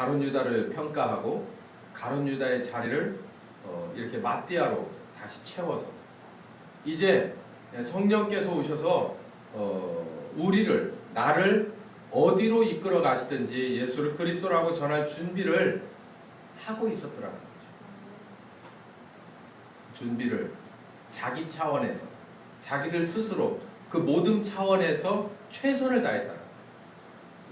가룟 유다를 평가하고 가룟 유다의 자리를 이렇게 마띠아로 다시 채워서 이제 성령께서 오셔서 나를 어디로 이끌어 가시든지 예수를 그리스도라고 전할 준비를 하고 있었더라는 거죠. 준비를 자기 차원에서, 자기들 스스로 그 모든 차원에서 최선을 다했다.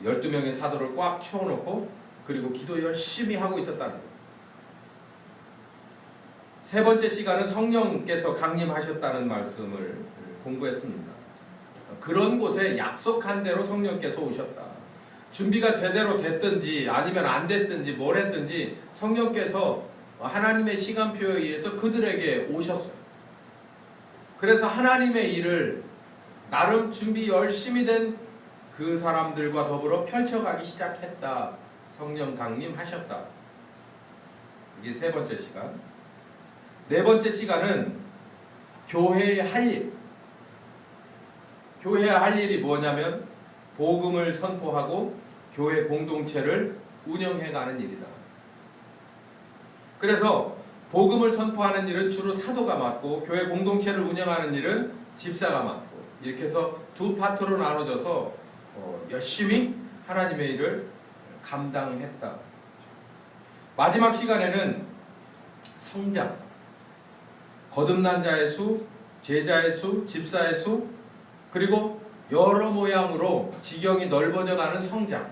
12명의 사도를 꽉 채워놓고 그리고 기도 열심히 하고 있었다는 거예요. 세 번째 시간은 성령께서 강림하셨다는 말씀을 공부했습니다. 그런 곳에 약속한 대로 성령께서 오셨다. 준비가 제대로 됐든지 아니면 안 됐든지 뭘 했든지 성령께서 하나님의 시간표에 의해서 그들에게 오셨어요. 그래서 하나님의 일을 나름 준비 열심히 된 그 사람들과 더불어 펼쳐가기 시작했다. 성령 강림하셨다. 이게 세 번째 시간. 네 번째 시간은 교회의 할 일. 교회의 할 일이 뭐냐면 복음을 선포하고 교회 공동체를 운영해가는 일이다. 그래서 복음을 선포하는 일은 주로 사도가 맡고 교회 공동체를 운영하는 일은 집사가 맡고 이렇게 해서 두 파트로 나눠져서 열심히 하나님의 일을 감당했다. 마지막 시간에는 성장, 거듭난 자의 수, 제자의 수, 집사의 수, 그리고 여러 모양으로 지경이 넓어져가는 성장,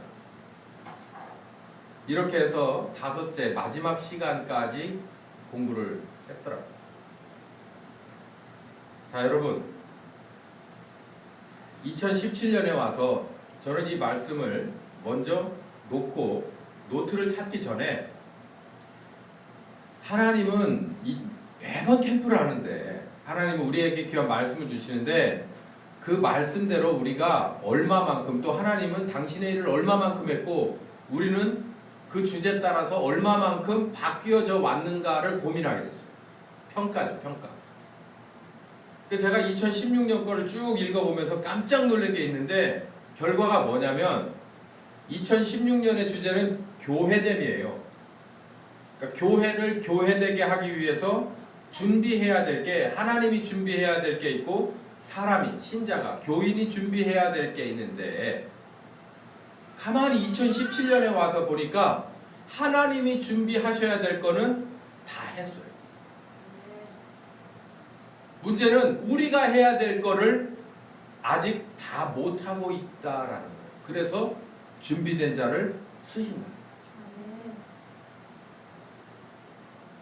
이렇게 해서 다섯째 마지막 시간까지 공부를 했더라고요. 자, 여러분, 2017년에 와서 저는 이 말씀을 먼저 놓고 노트를 찾기 전에 하나님은 매번 캠프를 하는데 하나님은 우리에게 귀한 말씀을 주시는데 그 말씀대로 우리가 얼마만큼, 또 하나님은 당신의 일을 얼마만큼 했고 우리는 그 주제에 따라서 얼마만큼 바뀌어져 왔는가를 고민하게 됐어요. 평가죠, 평가. 제가 2016년 거를 쭉 읽어보면서 깜짝 놀란 게 있는데 결과가 뭐냐면 2016년의 주제는 교회됨이에요. 그러니까 교회를 교회되게 하기 위해서 준비해야 될 게, 하나님이 준비해야 될 게 있고 사람이, 신자가, 교인이 준비해야 될 게 있는데 가만히 2017년에 와서 보니까 하나님이 준비하셔야 될 거는 다 했어요. 문제는 우리가 해야 될 거를 아직 다 못하고 있다라는 거예요. 그래서 준비된 자를 쓰신다.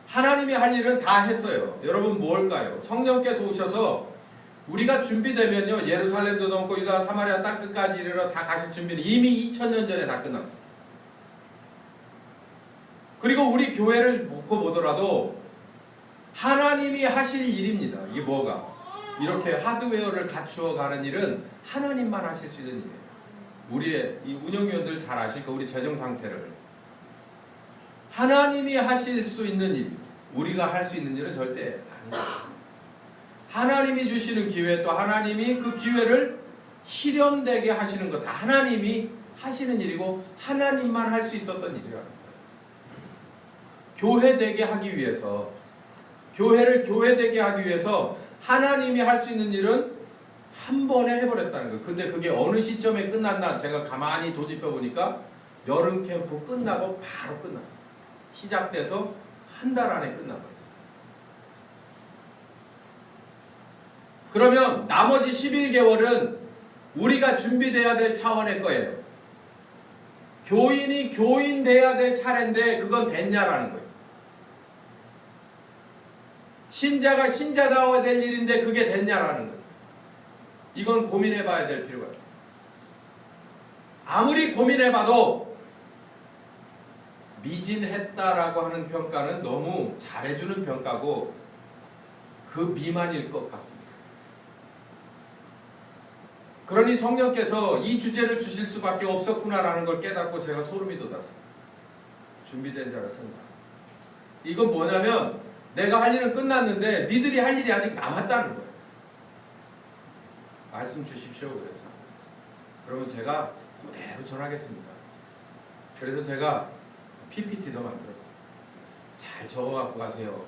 하나님이 할 일은 다 했어요. 여러분 뭘까요? 성령께서 오셔서 우리가 준비되면요, 예루살렘도 넘고 유다 사마리아 땅 끝까지 이르러 다 가실 준비는 이미 2000년 전에 다 끝났어요. 그리고 우리 교회를 놓고 보더라도 하나님이 하실 일입니다. 이게 뭐가? 이렇게 하드웨어를 갖추어 가는 일은 하나님만 하실 수 있는 일이에요. 우리의 이 운영위원들 잘 아실 거, 우리 재정 상태를 하나님이 하실 수 있는 일, 우리가 할 수 있는 일은 절대 아닙니다. 하나님이 주시는 기회, 또 하나님이 그 기회를 실현되게 하시는 것, 다 하나님이 하시는 일이고 하나님만 할 수 있었던 일이라는 거예요. 교회되게 하기 위해서, 교회를 교회되게 하기 위해서 하나님이 할 수 있는 일은 한 번에 해버렸다는 거예요. 근데 그게 어느 시점에 끝났나 제가 가만히 도집해 보니까 여름 캠프 끝나고 바로 끝났어요. 시작돼서 한 달 안에 끝나버렸어요. 그러면 나머지 11개월은 우리가 준비돼야 될 차원의 거예요. 교인이 교인 돼야 될 차례인데 그건 됐냐라는 거예요. 신자가 신자다워야 될 일인데 그게 됐냐라는 거예요. 이건 고민해봐야 될 필요가 있어요. 아무리 고민해봐도 미진했다라고 하는 평가는 너무 잘해주는 평가고 그 미만일 것 같습니다. 그러니 성령께서 이 주제를 주실 수밖에 없었구나라는 걸 깨닫고 제가 소름이 돋았어요. 준비된 자를 쓴다. 이건 뭐냐면 내가 할 일은 끝났는데 니들이 할 일이 아직 남았다는 거예요. 말씀 주십시오. 그래서 그러면 제가 그대로 전하겠습니다. 그래서 제가 PPT도 만들었어요. 잘 적어갖고 가세요.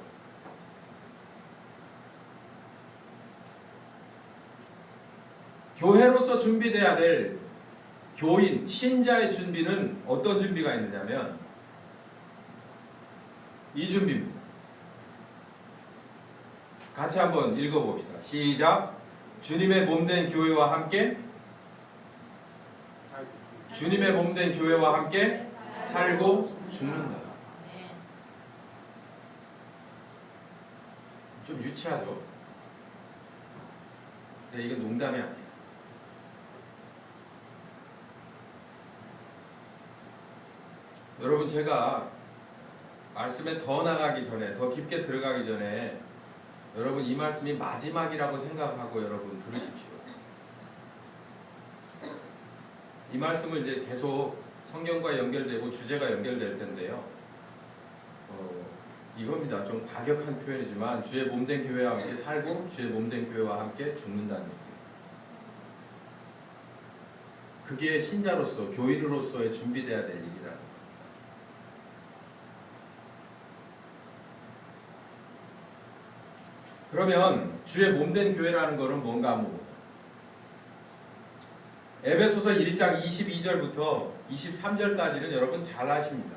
교회로서 준비돼야 될 교인, 신자의 준비는 어떤 준비가 있느냐면 이 준비입니다. 같이 한번 읽어봅시다. 시작. 주님의 몸된 교회와 함께 주님의 몸된 교회와 함께 살고 죽는다. 좀 유치하죠? 근데 이게 농담이 아니에요. 여러분, 제가 말씀에 더 나가기 전에, 더 깊게 들어가기 전에 여러분 이 말씀이 마지막이라고 생각하고 여러분 들으십시오. 이 말씀을 이제 계속 성경과 연결되고 주제가 연결될 텐데요. 이겁니다. 좀 과격한 표현이지만 주의 몸된 교회와 함께 살고 주의 몸된 교회와 함께 죽는다는 얘기예요. 그게 신자로서, 교인으로서의 준비돼야 될 일이라는 거예요. 그러면 주의 몸된 교회라는 것은 뭔가 한번 보자. 에베소서 1장 22절부터 23절까지는 여러분 잘 아십니다.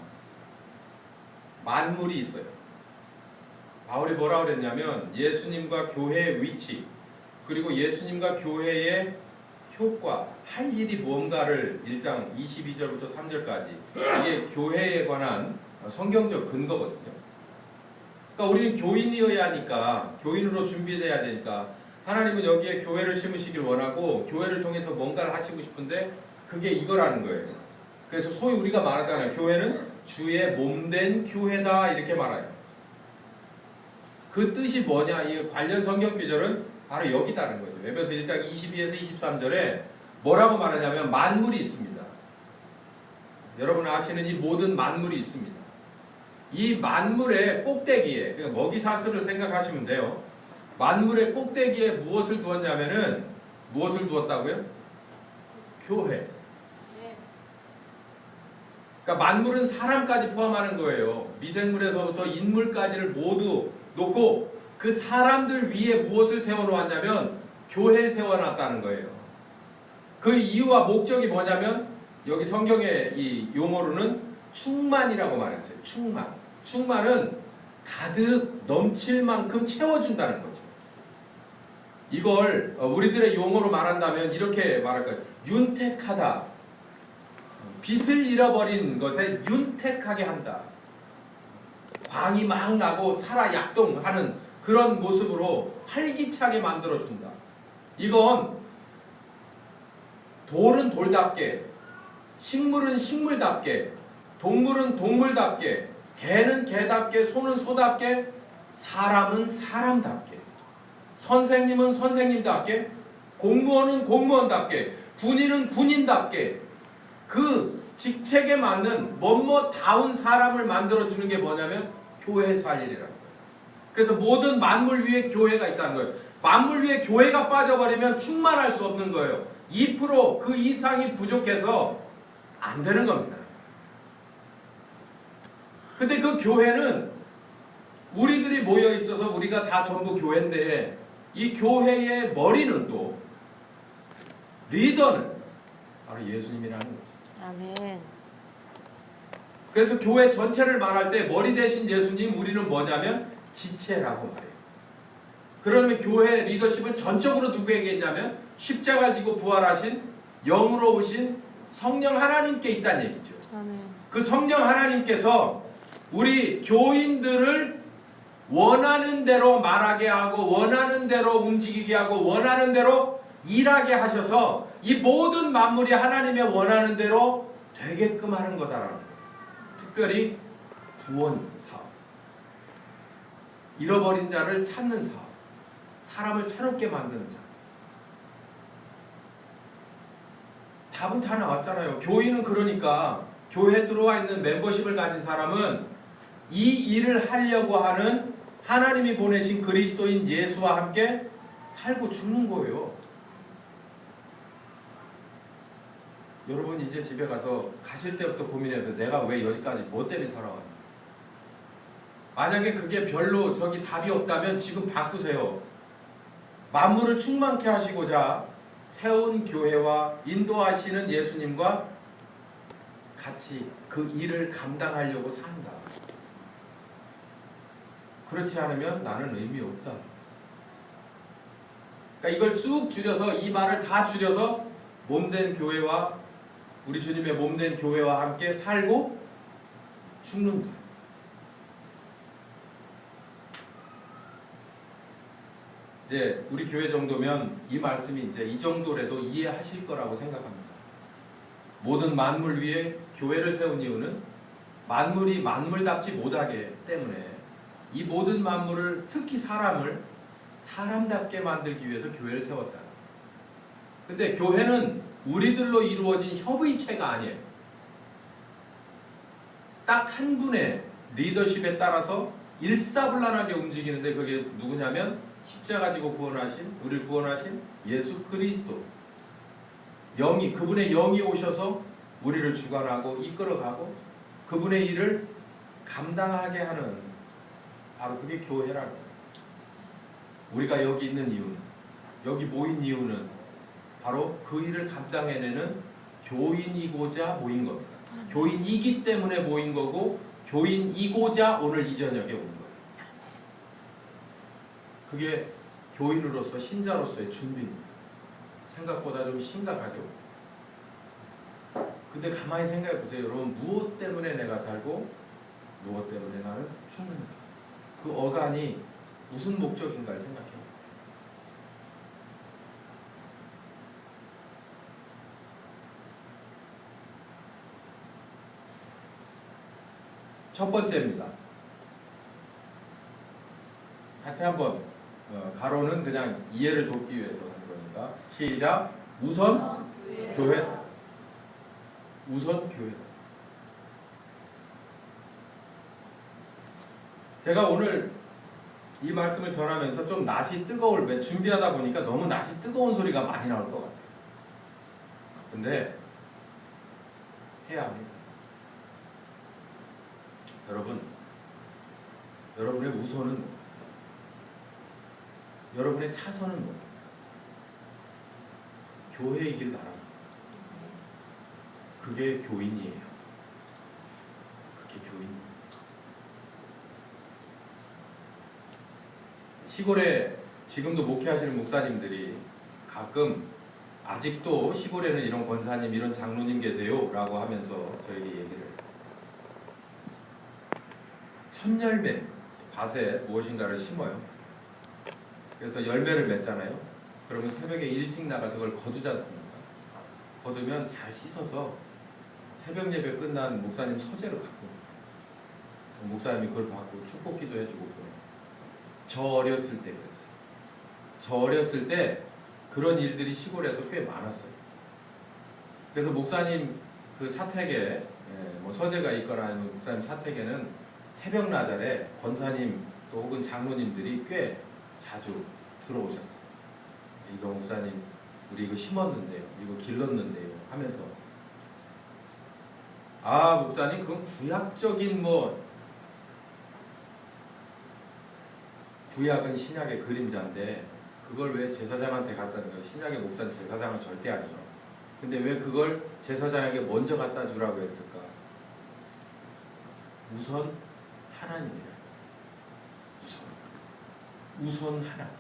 만물이 있어요. 바울이 뭐라고 그랬냐면 예수님과 교회의 위치, 그리고 예수님과 교회의 효과, 할 일이 뭔가를 1장 22절부터 3절까지, 이게 교회에 관한 성경적 근거거든요. 그러니까 우리는 교인이어야 하니까, 교인으로 준비돼야 되니까 하나님은 여기에 교회를 심으시길 원하고 교회를 통해서 뭔가를 하시고 싶은데 그게 이거라는 거예요. 그래서 소위 우리가 말하잖아요. 교회는 주의 몸된 교회다, 이렇게 말해요. 그 뜻이 뭐냐, 이 관련 성경 구절은 바로 여기다는 거죠. 에베소 1장 22에서 23절에 뭐라고 말하냐면 만물이 있습니다. 여러분 아시는 이 모든 만물이 있습니다. 이 만물의 꼭대기에, 그러니까 먹이사슬을 생각하시면 돼요. 만물의 꼭대기에 무엇을 두었냐면은, 무엇을 두었다고요? 교회. 그러니까 만물은 사람까지 포함하는 거예요. 미생물에서부터 인물까지를 모두 놓고 그 사람들 위에 무엇을 세워놓았냐면 교회를 세워놨다는 거예요. 그 이유와 목적이 뭐냐면 여기 성경의 이 용어로는 충만이라고 말했어요. 충만은 가득 넘칠 만큼 채워준다는 거죠. 이걸 우리들의 용어로 말한다면 이렇게 말할 거예요. 윤택하다. 빛을 잃어버린 것에 윤택하게 한다. 광이 막 나고 살아 약동하는 그런 모습으로 활기차게 만들어준다. 이건 돌은 돌답게, 식물은 식물답게, 동물은 동물답게, 개는 개답게, 소는 소답게, 사람은 사람답게, 선생님은 선생님답게, 공무원은 공무원답게, 군인은 군인답게, 그 직책에 맞는 뭐뭐다운 사람을 만들어주는 게 뭐냐면 교회 살일이라는 거예요. 그래서 모든 만물 위에 교회가 있다는 거예요. 만물 위에 교회가 빠져버리면 충만할 수 없는 거예요. 2% 그 이상이 부족해서 안 되는 겁니다. 근데 그 교회는 우리들이 모여 있어서 우리가 다 전부 교회인데 이 교회의 머리는 또 리더는 바로 예수님이라는 거죠. 아멘. 그래서 교회 전체를 말할 때 머리 대신 예수님, 우리는 뭐냐면 지체라고 말해요. 그러면 교회 리더십은 전적으로 누구에게 있냐면 십자가 지고 부활하신 영으로 오신 성령 하나님께 있다는 얘기죠. 아멘. 그 성령 하나님께서 우리 교인들을 원하는 대로 말하게 하고 원하는 대로 움직이게 하고 원하는 대로 일하게 하셔서 이 모든 만물이 하나님의 원하는 대로 되게끔 하는 거다라는 거예요. 특별히 구원 사업, 잃어버린 자를 찾는 사업, 사람을 새롭게 만드는 자. 답은 다 나왔잖아요. 교인은 그러니까 교회에 들어와 있는 멤버십을 가진 사람은 이 일을 하려고 하는 하나님이 보내신 그리스도인 예수와 함께 살고 죽는 거예요. 여러분 이제 집에 가서 가실 때부터 고민해야 돼. 내가 왜 여기까지 뭐 때문에 살아왔냐. 만약에 그게 별로 저기 답이 없다면 지금 바꾸세요. 만물을 충만케 하시고자 세운 교회와 인도하시는 예수님과 같이 그 일을 감당하려고 산다. 그렇지 않으면 나는 의미 없다. 그러니까 이걸 쑥 줄여서 이 말을 다 줄여서 몸된 교회와 우리 주님의 몸된 교회와 함께 살고 죽는다. 이제 우리 교회 정도면 이 말씀이 이제 이 정도라도 이해하실 거라고 생각합니다. 모든 만물 위에 교회를 세운 이유는 만물이 만물답지 못하기 때문에 이 모든 만물을 특히 사람을 사람답게 만들기 위해서 교회를 세웠다. 근데 교회는 우리들로 이루어진 협의체가 아니에요. 딱 한 분의 리더십에 따라서 일사불란하게 움직이는데 그게 누구냐면 십자가 지고 구원하신 우리를 구원하신 예수 그리스도. 영이 그분의 영이 오셔서 우리를 주관하고 이끌어가고 그분의 일을 감당하게 하는 바로 그게 교회라는 거예요. 우리가 여기 있는 이유는 여기 모인 이유는 바로 그 일을 감당해내는 교인이고자 모인 겁니다. 교인이기 때문에 모인 거고 교인이고자 오늘 이 저녁에 온 거예요. 그게 교인으로서 신자로서의 준비입니다. 생각보다 좀 심각하죠. 근데 가만히 생각해 보세요. 여러분 무엇 때문에 내가 살고 무엇 때문에 나는 죽는가. 그 어간이 무슨 목적인가를 생각해 보세요. 첫 번째입니다. 같이 한번 가로는 그냥 이해를 돕기 위해서 하는 거니까 시작. 우선 교회. 우선 교회. 제가 오늘 이 말씀을 전하면서 좀 낯이 뜨거울 준비하다 보니까 너무 낯이 뜨거운 소리가 많이 나올 것 같아요. 근데 해야 합니다. 여러분, 여러분의 우선은 뭡니까? 여러분의 차선은 뭡니까? 교회이길 바랍니다. 그게 교인이에요. 그게 교인입니다. 시골에 지금도 목회하시는 목사님들이 가끔 아직도 시골에는 이런 권사님, 이런 장로님 계세요 라고 하면서 저에게 얘기를 해요. 첫열매, 밭에 무엇인가를 심어요. 그래서 열매를 맺잖아요. 그러면 새벽에 일찍 나가서 그걸 거두지 않습니까? 거두면 잘 씻어서 새벽 예배 끝난 목사님 서재로 갖고 옵니다. 목사님이 그걸 받고 축복기도 해주고 그래요. 저 어렸을 때 그랬어요. 저 어렸을 때 그런 일들이 시골에서 꽤 많았어요. 그래서 목사님 그 사택에 뭐 서재가 있거나 아니면 목사님 사택에는 새벽 나절에 권사님 또 혹은 장로님들이 꽤 자주 들어오셨어요. 이거 목사님 우리 이거 심었는데요, 이거 길렀는데요 하면서 아 목사님 그건 구약적인 구약은 신약의 그림자인데 그걸 왜 제사장한테 갖다는 거예요? 신약의 목사는 제사장은 절대 아니에요. 근데 왜 그걸 제사장에게 먼저 갖다 주라고 했을까? 우선 하나님이라. 우선 하나님.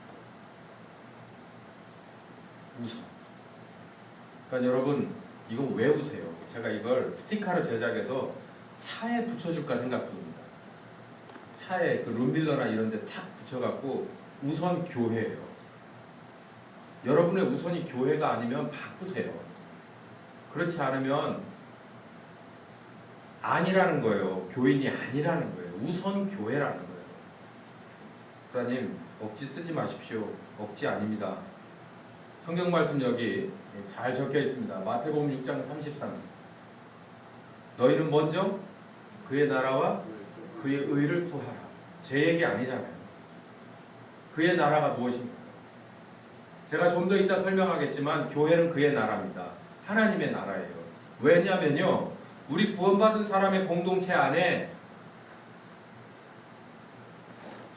우선. 그러니까 여러분 이거 외우세요. 제가 이걸 스티커로 제작해서 차에 붙여줄까 생각 중입니다. 차에 그 룸빌러나 이런 데 탁 붙여갖고 우선 교회예요. 여러분의 우선이 교회가 아니면 바꾸세요. 그렇지 않으면 아니라는 거예요. 교인이 아니라는 거예요. 우선 교회라는 거예요. 목사님 억지 쓰지 마십시오. 억지 아닙니다. 성경 말씀 여기 잘 적혀 있습니다. 마태복음 6장 33절. 너희는 먼저 그의 나라와 그의 의를 구하라. 제 얘기 아니잖아요. 그의 나라가 무엇입니까? 제가 좀 더 이따 설명하겠지만 교회는 그의 나라입니다. 하나님의 나라예요. 왜냐면요, 우리 구원받은 사람의 공동체 안에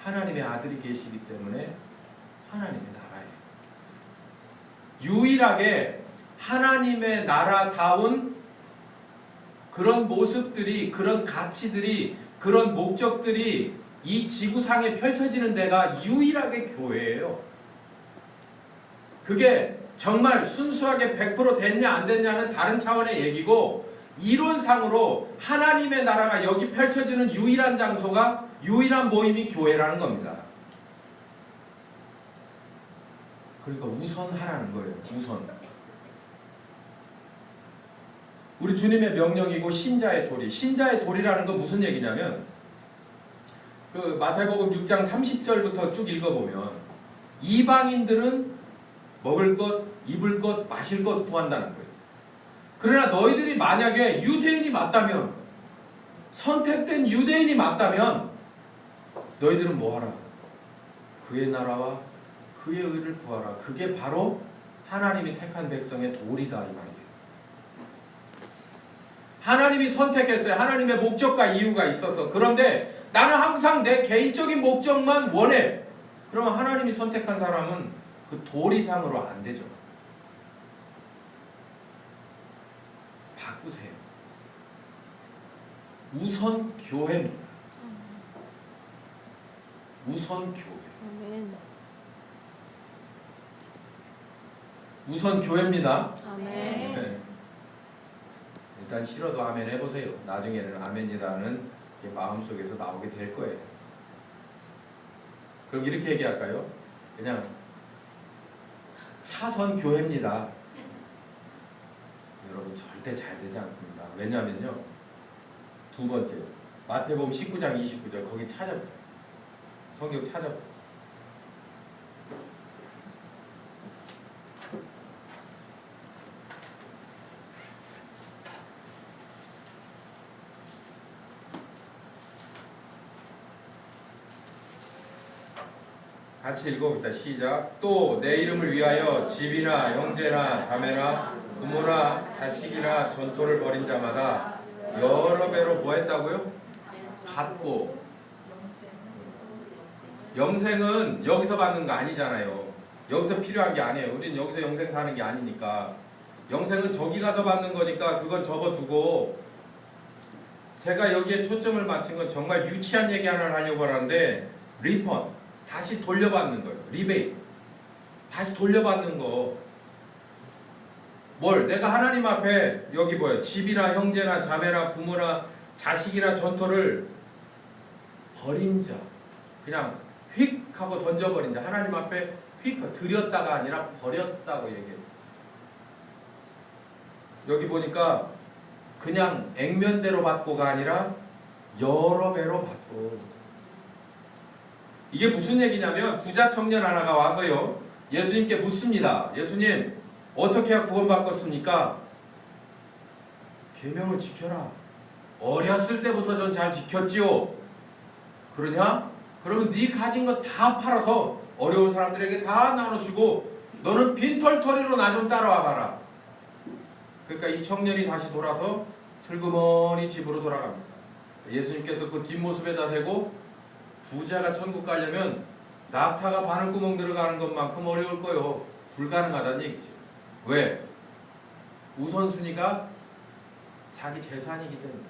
하나님의 아들이 계시기 때문에 하나님의 나라예요. 유일하게 하나님의 나라다운 그런 모습들이, 그런 가치들이, 그런 목적들이 이 지구상에 펼쳐지는 데가 유일하게 교회예요. 그게 정말 순수하게 100% 됐냐 안 됐냐는 다른 차원의 얘기고, 이론상으로 하나님의 나라가 여기 펼쳐지는 유일한 장소가, 유일한 모임이 교회라는 겁니다. 그러니까 우선하라는 거예요. 우선. 우리 주님의 명령이고 신자의 도리. 신자의 도리라는 건 무슨 얘기냐면, 그 마태복음 6장 30절부터 쭉 읽어보면 이방인들은 먹을 것, 입을 것, 마실 것 구한다는 거예요. 그러나 너희들이 만약에 유대인이 맞다면, 선택된 유대인이 맞다면 너희들은 뭐하라? 그의 나라와 그의 의를 구하라. 그게 바로 하나님이 택한 백성의 도리다, 이 말이에요. 하나님이 선택했어요. 하나님의 목적과 이유가 있어서. 그런데 나는 항상 내 개인적인 목적만 원해. 그러면 하나님이 선택한 사람은 그 도리상으로 안 되죠. 바꾸세요. 우선 교회입니다. 우선 교회. 아멘. 우선 교회입니다. 아멘. 네. 일단 싫어도 아멘 해보세요. 나중에는 아멘이라는 게 마음속에서 나오게 될 거예요. 그럼 이렇게 얘기할까요? 그냥 차선 교회입니다. 여러분 절대 잘 되지 않습니다. 왜냐면요, 두 번째 마태복음 19장 29절 거기 찾아보세요. 성경 찾아보세요. 같이 읽어봅시다. 시작. 또 내 이름을 위하여 집이나 형제나 자매나 부모나 자식이나 전토를 벌인 자마다 여러 배로 뭐 했다고요? 받고. 영생은 여기서 받는 거 아니잖아요. 여기서 필요한 게 아니에요. 우린 여기서 영생 사는 게 아니니까. 영생은 저기 가서 받는 거니까 그건 접어두고, 제가 여기에 초점을 맞춘 건 정말 유치한 얘기 하나 하려고 하는데, 리펀, 다시 돌려받는 거예요. 리베이트, 다시 돌려받는 거. 뭘? 내가 하나님 앞에 여기 뭐예요? 집이나 형제나 자매나 부모나 자식이나 전토를 버린 자, 그냥 휙 하고 던져버린 자, 하나님 앞에 휙 드렸다가 아니라 버렸다고 얘기해요. 여기 보니까 그냥 액면대로 받고가 아니라 여러 배로 받고. 이게 무슨 얘기냐면, 부자 청년 하나가 와서요, 예수님께 묻습니다. 예수님, 어떻게 해야 구원받겠습니까? 계명을 지켜라. 어렸을 때부터 전 잘 지켰지요. 그러냐? 그러면 네 가진 거 다 팔아서 어려운 사람들에게 다 나눠주고 너는 빈털터리로 나 좀 따라와 봐라. 그러니까 이 청년이 다시 돌아서 슬그머니 집으로 돌아갑니다. 예수님께서 그 뒷모습에다 대고, 부자가 천국 가려면 낙타가 바늘구멍 들어가는 것만큼 어려울 거요. 불가능하다는 얘기죠. 왜? 우선순위가 자기 재산이기 때문에.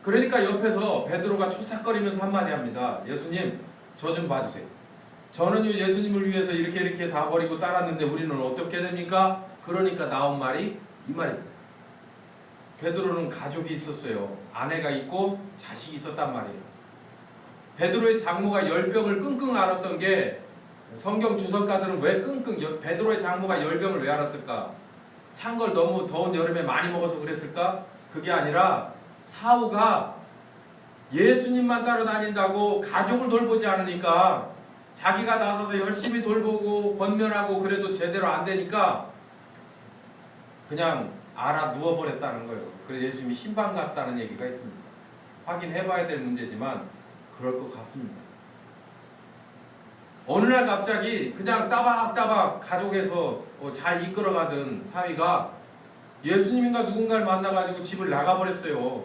그러니까 옆에서 베드로가 초삭거리면서 한마디 합니다. 예수님, 저 좀 봐주세요. 저는요, 예수님을 위해서 이렇게 다 버리고 따랐는데 우리는 어떻게 됩니까? 그러니까 나온 말이 이 말입니다. 베드로는 가족이 있었어요. 아내가 있고 자식이 있었단 말이에요. 베드로의 장모가 열병을 끙끙 앓았던 게, 성경 주석가들은 왜 베드로의 장모가 열병을 왜 앓았을까? 찬 걸 너무 더운 여름에 많이 먹어서 그랬을까? 그게 아니라 사후가 예수님만 따라다닌다고 가족을 돌보지 않으니까, 자기가 나서서 열심히 돌보고 권면하고 그래도 제대로 안 되니까 그냥 알아 누워버렸다는 거예요. 그래서 예수님이 신방 같다는 얘기가 있습니다. 확인해봐야 될 문제지만 그럴 것 같습니다. 어느 날 갑자기 그냥 따박따박 가족에서 잘 이끌어가던 사위가 예수님인가 누군가를 만나가지고 집을 나가버렸어요.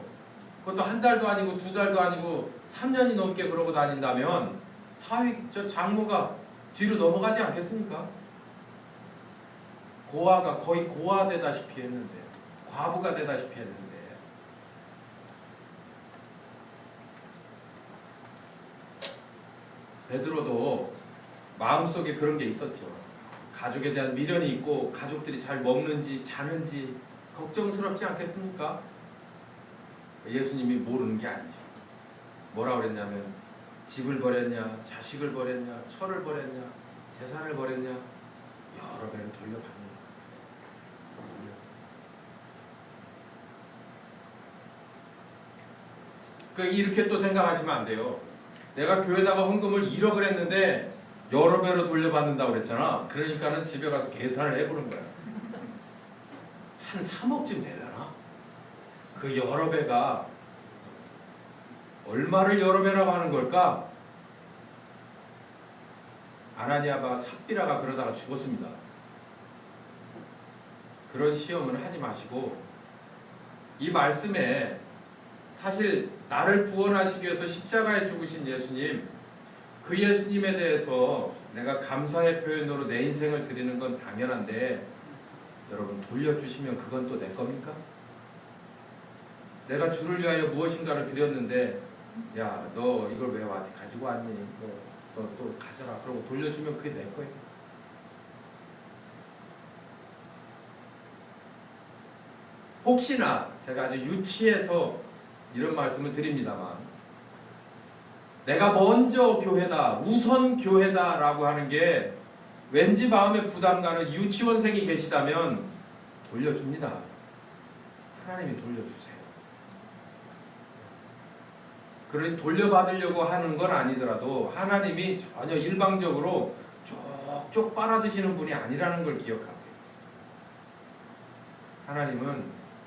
그것도 한 달도 아니고 두 달도 아니고 3년이 넘게 그러고 다닌다면 장모가 뒤로 넘어가지 않겠습니까? 고아가 거의 고아되다시피 했는데, 과부가 되다시피 했는데, 베드로도 마음속에 그런 게 있었죠. 가족에 대한 미련이 있고 가족들이 잘 먹는지 자는지 걱정스럽지 않겠습니까? 예수님이 모르는 게 아니죠. 뭐라 그랬냐면 집을 버렸냐, 자식을 버렸냐, 철을 버렸냐, 재산을 버렸냐, 여러 배로 돌려받는다. 이렇게 또 생각하시면 안 돼요. 내가 교회다가 헌금을 1억을 했는데 여러 배로 돌려받는다고 그랬잖아. 그러니까는 집에 가서 계산을 해보는 거야. 한 3억쯤 되려나? 그 여러 배가 얼마를 여러 배라고 하는 걸까? 아나니아와 삽비라가 그러다가 죽었습니다. 그런 시험은 하지 마시고, 이 말씀에 사실 나를 구원하시기 위해서 십자가에 죽으신 예수님, 그 예수님에 대해서 내가 감사의 표현으로 내 인생을 드리는 건 당연한데, 여러분 돌려주시면 그건 또 내 겁니까? 내가 주를 위하여 무엇인가를 드렸는데, 야, 너 이걸 왜 가지고 왔니? 너 또 가져라. 그러고 돌려주면 그게 내 거예요. 혹시나 제가 아주 유치해서 이런 말씀을 드립니다만, 내가 먼저 교회다, 우선 교회다 라고 하는 게 왠지 마음에 부담 가는 유치원생이 계시다면 돌려줍니다. 하나님이 돌려주세요. 그러니 돌려받으려고 하는 건 아니더라도 하나님이 전혀 일방적으로 쪽쪽 빨아드시는 분이 아니라는 걸 기억하세요. 하나님은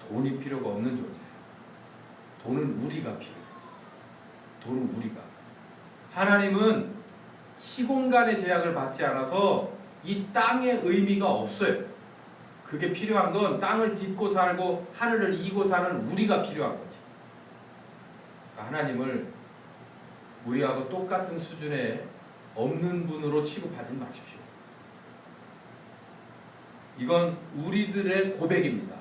돈이 필요가 없는 존재예요. 돈은 우리가 필요해요. 돈은 우리가. 하나님은 시공간의 제약을 받지 않아서 이 땅의 의미가 없어요. 그게 필요한 건 땅을 딛고 살고 하늘을 이고 사는 우리가 필요한 거지. 하나님을 우리하고 똑같은 수준에 없는 분으로 취급하지 마십시오. 이건 우리들의 고백입니다.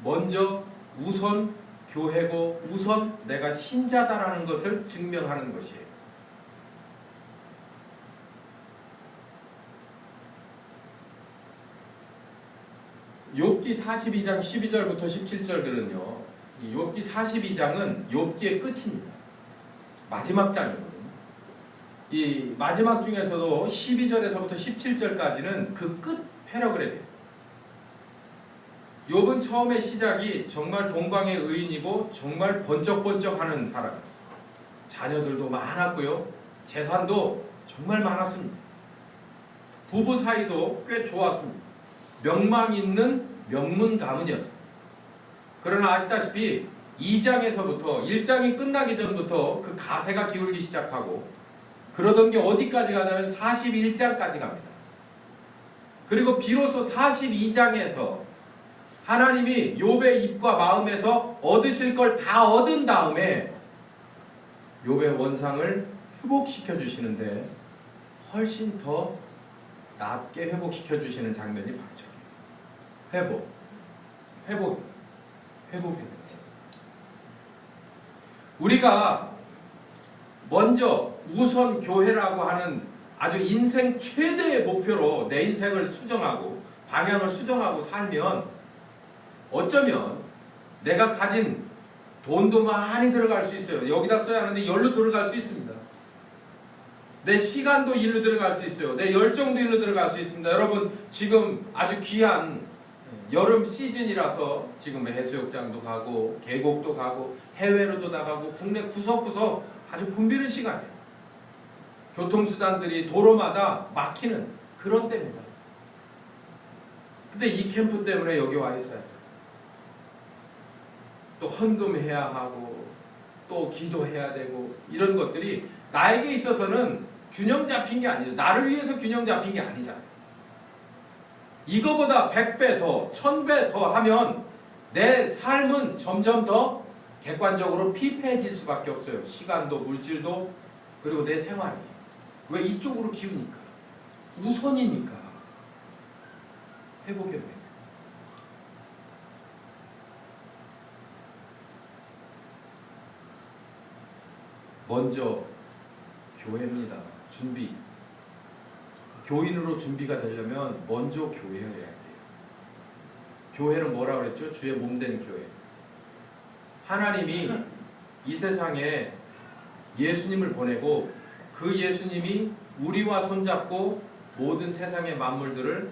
먼저 우선 교회고 우선 내가 신자다라는 것을 증명하는 것이에요. 욥기 42장 12절부터 17절들은요. 이 욥기 42장은 욥기의 끝입니다. 마지막 장이거든요. 이 마지막 중에서도 12절에서부터 17절까지는 그 끝 패러그랩이에요. 욥은 처음에 시작이 정말 동방의 의인이고 정말 번쩍번쩍하는 사람이었어요. 자녀들도 많았고요. 재산도 정말 많았습니다. 부부 사이도 꽤 좋았습니다. 명망 있는 명문 가문이었어요. 그러나 아시다시피 2장에서부터 1장이 끝나기 전부터 그 가세가 기울기 시작하고 그러던 게 어디까지 가냐면 41장까지 갑니다. 그리고 비로소 42장에서 하나님이 욥의 입과 마음에서 얻으실 걸 다 얻은 다음에 욥의 원상을 회복시켜 주시는데 훨씬 더 낮게 회복시켜 주시는 장면이 바로 저기예요. 회복입니다. 우리가 먼저 우선 교회라고 하는 아주 인생 최대의 목표로 내 인생을 수정하고 방향을 수정하고 살면 어쩌면 내가 가진 돈도 많이 들어갈 수 있어요. 여기다 써야 하는데 열로 들어갈 수 있습니다. 내 시간도 일로 들어갈 수 있어요. 내 열정도 일로 들어갈 수 있습니다. 여러분 지금 아주 귀한 여름 시즌이라서 지금 해수욕장도 가고 계곡도 가고 해외로도 나가고 국내 구석구석 아주 붐비는 시간이에요. 교통수단들이 도로마다 막히는 그런 때입니다. 근데 이 캠프 때문에 여기 와 있어요. 또 헌금해야 하고 또 기도해야 되고 이런 것들이 나에게 있어서는 균형 잡힌 게 아니죠. 나를 위해서 균형 잡힌 게 아니잖아요. 이거보다 100배 더, 1000배 더 하면 내 삶은 점점 더 객관적으로 피폐해질 수밖에 없어요. 시간도 물질도 그리고 내 생활이. 왜? 이쪽으로 기우니까. 우선이니까. 회복해야 돼요. 먼저 교회입니다. 준비. 교인으로 준비가 되려면 먼저 교회여야 돼요. 교회는 뭐라 그랬죠? 주의 몸된 교회. 하나님이 이 세상에 예수님을 보내고 그 예수님이 우리와 손잡고 모든 세상의 만물들을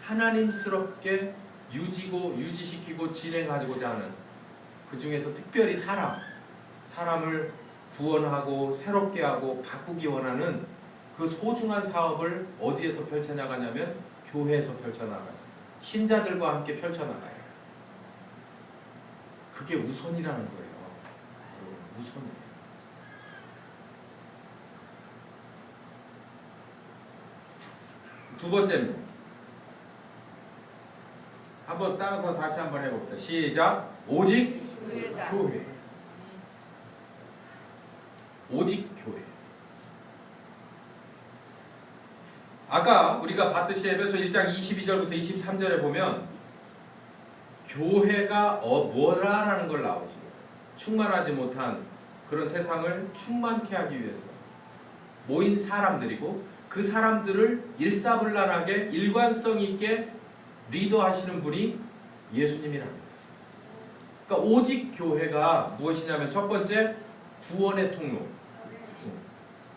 하나님스럽게 유지시키고 진행하고자 하는, 그 중에서 특별히 사람을 구원하고 새롭게 하고 바꾸기 원하는 그 소중한 사업을 어디에서 펼쳐나가냐면 교회에서 펼쳐나가요. 신자들과 함께 펼쳐나가요. 그게 우선이라는 거예요. 우선이에요. 두 번째입니다. 한번 따라서 다시 한번 해봅시다. 시작. 오직 교회다. 교회. 오직 교회. 아까 우리가 봤듯이 에베소 1장 22절부터 23절에 보면 교회가 뭐라라는 걸 나오죠. 충만하지 못한 그런 세상을 충만케 하기 위해서 모인 사람들이고, 그 사람들을 일사불란하게 일관성 있게 리더하시는 분이 예수님이랍니다. 그러니까 오직 교회가 무엇이냐면 첫 번째, 구원의 통로.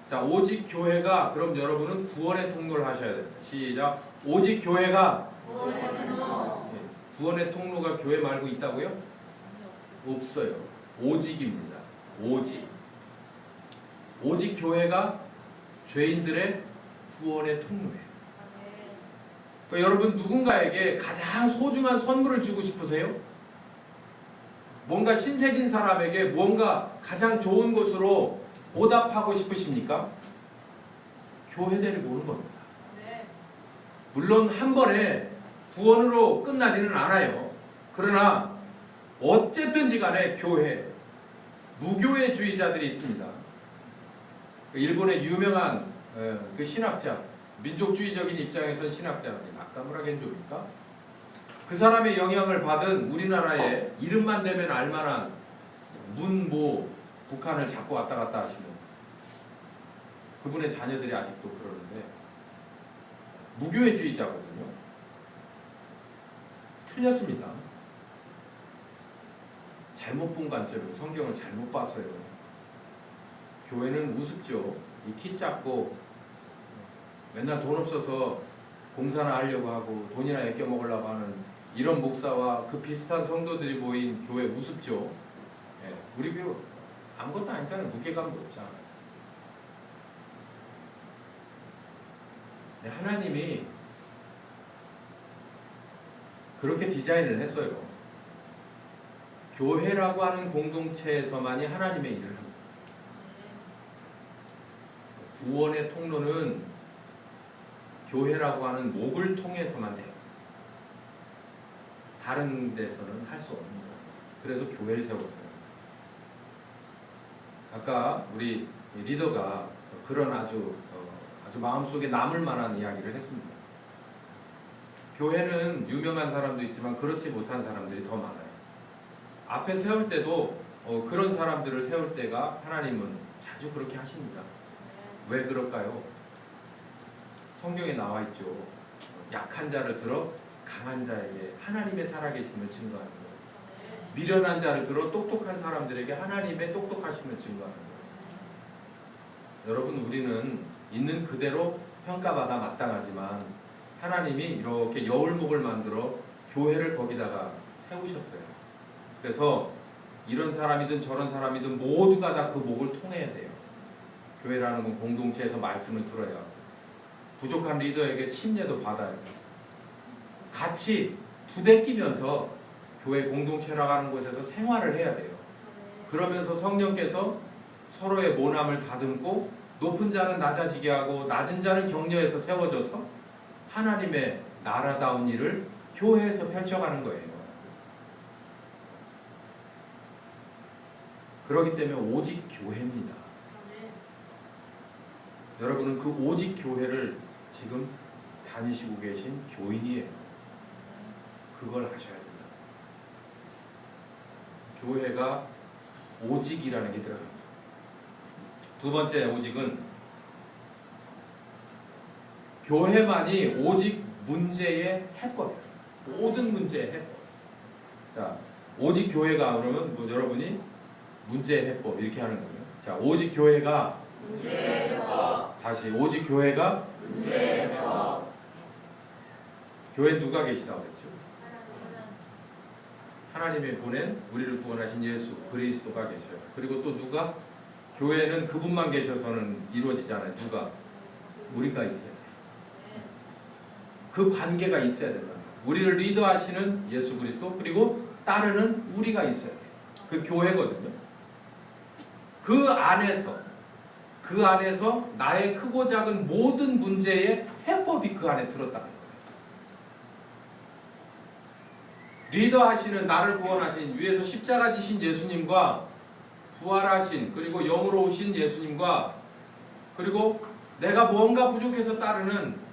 자, 오직 교회가, 그럼 여러분은 구원의 통로를 하셔야 됩니다. 시작. 오직 교회가 구원의 통로가 교회 말고 있다고요? 없어요. 오직입니다. 오직 교회가 죄인들의 구원의 통로예요. 그러니까 여러분, 누군가에게 가장 소중한 선물을 주고 싶으세요? 뭔가 신세진 사람에게 뭔가 가장 좋은 것으로 보답하고 싶으십니까? 교회 데리고 오는 겁니다. 물론 한 번에 구원으로 끝나지는 않아요. 그러나 어쨌든지 간에 교회, 무교회주의자들이 있습니다. 일본의 유명한 그 신학자, 민족주의적인 입장에선 신학자, 나카무라 겐조입니까? 그 사람의 영향을 받은 우리나라에 이름만 대면 알만한 문모, 북한을 자꾸 왔다 갔다 하시는 그분의 자녀들이 아직도 그러는데 무교회주의자거든요. 틀렸습니다. 잘못 본 관점으로 성경을 잘못 봤어요. 교회는 우습죠. 이 키 작고 맨날 돈 없어서 봉사나 하려고 하고 돈이나 아껴 먹으려고 하는 이런 목사와 그 비슷한 성도들이 모인 교회 우습죠. 예, 우리 교회 아무것도 아니잖아요. 무게감도 없잖아요. 하나님이 그렇게 디자인을 했어요. 교회라고 하는 공동체에서만이 하나님의 일을 합니다. 구원의 통로는 교회라고 하는 목을 통해서만 돼요. 다른 데서는 할 수 없는 거예요. 그래서 교회를 세웠어요. 아까 우리 리더가 그런 아주 마음속에 남을 만한 이야기를 했습니다. 교회는 유명한 사람도 있지만 그렇지 못한 사람들이 더 많아요. 앞에 세울 때도 그런 사람들을 세울 때가 하나님은 자주 그렇게 하십니다. 왜 그럴까요? 성경에 나와 있죠. 약한 자를 들어 강한 자에게 하나님의 살아계심을 증거하는 거예요. 미련한 자를 들어 똑똑한 사람들에게 하나님의 똑똑하심을 증거하는 거예요. 여러분, 우리는 있는 그대로 평가받아 마땅하지만 하나님이 이렇게 여울목을 만들어 교회를 거기다가 세우셨어요. 그래서 이런 사람이든 저런 사람이든 모두가 다 그 목을 통해야 돼요. 교회라는 건 공동체에서 말씀을 들어야 하고 부족한 리더에게 침례도 받아야 돼요. 같이 부대끼면서 교회 공동체라고 하는 곳에서 생활을 해야 돼요. 그러면서 성령께서 서로의 모남을 다듬고 높은 자는 낮아지게 하고 낮은 자는 격려해서 세워져서 하나님의 나라다운 일을 교회에서 펼쳐가는 거예요. 그렇기 때문에 오직 교회입니다. 여러분은 그 오직 교회를 지금 다니시고 계신 교인이에요. 그걸 하셔야 된다. 교회가 오직이라는 게 들어갑니다. 두 번째 오직은 교회만이 오직 문제의 해법이에요. 모든 문제의 해법. 자, 오직 교회가 그러면 뭐 여러분이 문제의 해법 이렇게 하는 거예요. 자, 오직 교회가 문제의 해법. 다시 오직 교회가 문제의 해법. 교회 누가 계시다고 그랬죠? 하나님이 보낸 우리를 구원하신 예수 그리스도가 계셔요. 그리고 또 누가? 교회는 그분만 계셔서는 이루어지지 않아요. 누가? 우리가 있어요. 그 관계가 있어야 된다. 우리를 리더하시는 예수 그리스도 그리고 따르는 우리가 있어야 돼요. 그 교회거든요. 그 안에서 나의 크고 작은 모든 문제의 해법이 그 안에 들었다는 거예요. 리더하시는 나를 구원하신 위에서 십자가 지신 예수님과 부활하신 그리고 영으로 오신 예수님과 그리고 내가 뭔가 부족해서 따르는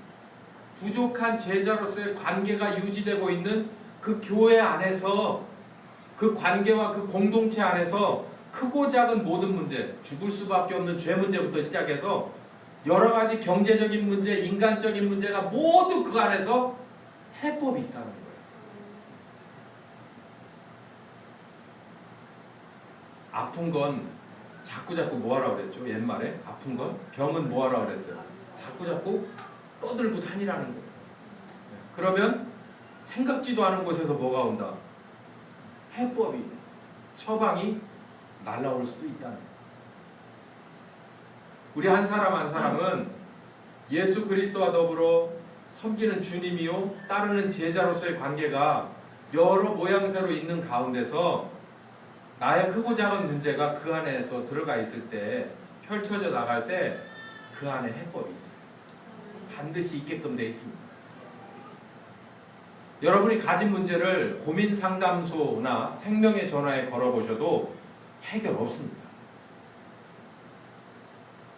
부족한 제자로서의 관계가 유지되고 있는 그 교회 안에서 그 관계와 그 공동체 안에서 크고 작은 모든 문제, 죽을 수밖에 없는 죄 문제부터 시작해서 여러 가지 경제적인 문제, 인간적인 문제가 모두 그 안에서 해법이 있다는 거예요. 아픈 건 자꾸 뭐하라 그랬죠? 옛말에 아픈 건 병은 뭐하라 그랬어요? 자꾸 떠들고 다니라는 거예요. 그러면 생각지도 않은 곳에서 뭐가 온다? 해법이, 처방이 날라올 수도 있다는 거예요. 우리 한 사람은 예수 그리스도와 더불어 섬기는 주님이요 따르는 제자로서의 관계가 여러 모양새로 있는 가운데서 나의 크고 작은 문제가 그 안에서 들어가 있을 때 펼쳐져 나갈 때 그 안에 해법이 있어요. 반드시 있게끔 되어 있습니다. 여러분이 가진 문제를 고민 상담소나 생명의 전화에 걸어보셔도 해결 없습니다.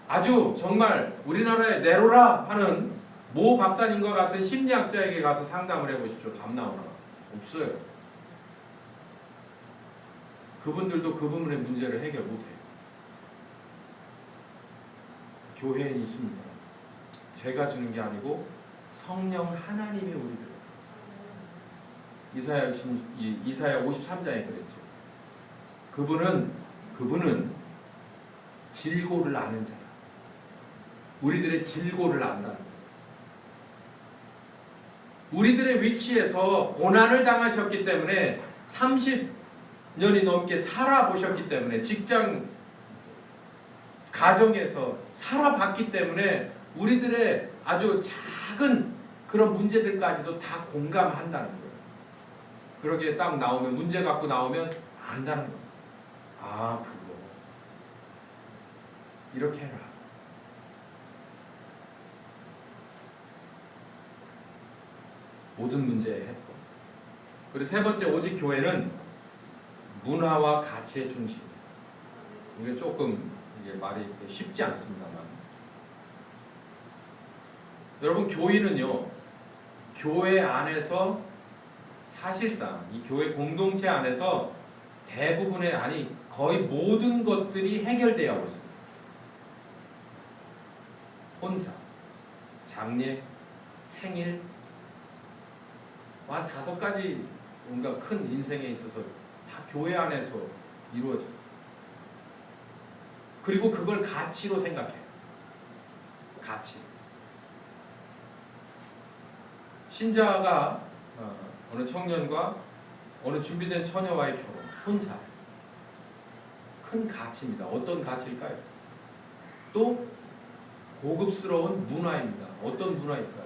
아주 정말 우리나라의 네로라 하는 모 박사님과 같은 심리학자에게 가서 상담을 해보십시오. 답 나오나? 없어요. 그분들도 그 부분의 문제를 해결 못해요. 교회는 있습니다. 제가 주는 게 아니고 성령 하나님이 우리들. 이사야 53장에 그랬죠. 그분은 질고를 아는 자라. 우리들의 질고를 안다는 거예요. 우리들의 위치에서 고난을 당하셨기 때문에 30년이 넘게 살아보셨기 때문에 직장, 가정에서 살아봤기 때문에 우리들의 아주 작은 그런 문제들까지도 다 공감한다는 거예요. 그러기에 딱 나오면 문제 갖고 나오면 안다는 거예요. 아, 그거 이렇게 해라. 모든 문제의 해법. 그리고 세 번째 오직 교회는 문화와 가치의 중심. 이게 조금 말이 쉽지 않습니다만 여러분 교인은요 교회 안에서 사실상 이 교회 공동체 안에서 대부분의 아니 거의 모든 것들이 해결되어 있습니다. 혼사, 장례, 생일 한 5가지 뭔가 큰 인생에 있어서 다 교회 안에서 이루어져요. 그리고 그걸 가치로 생각해요. 가치. 신자가 어느 청년과 어느 준비된 처녀와의 결혼, 혼사. 큰 가치입니다. 어떤 가치일까요? 또 고급스러운 문화입니다. 어떤 문화일까요?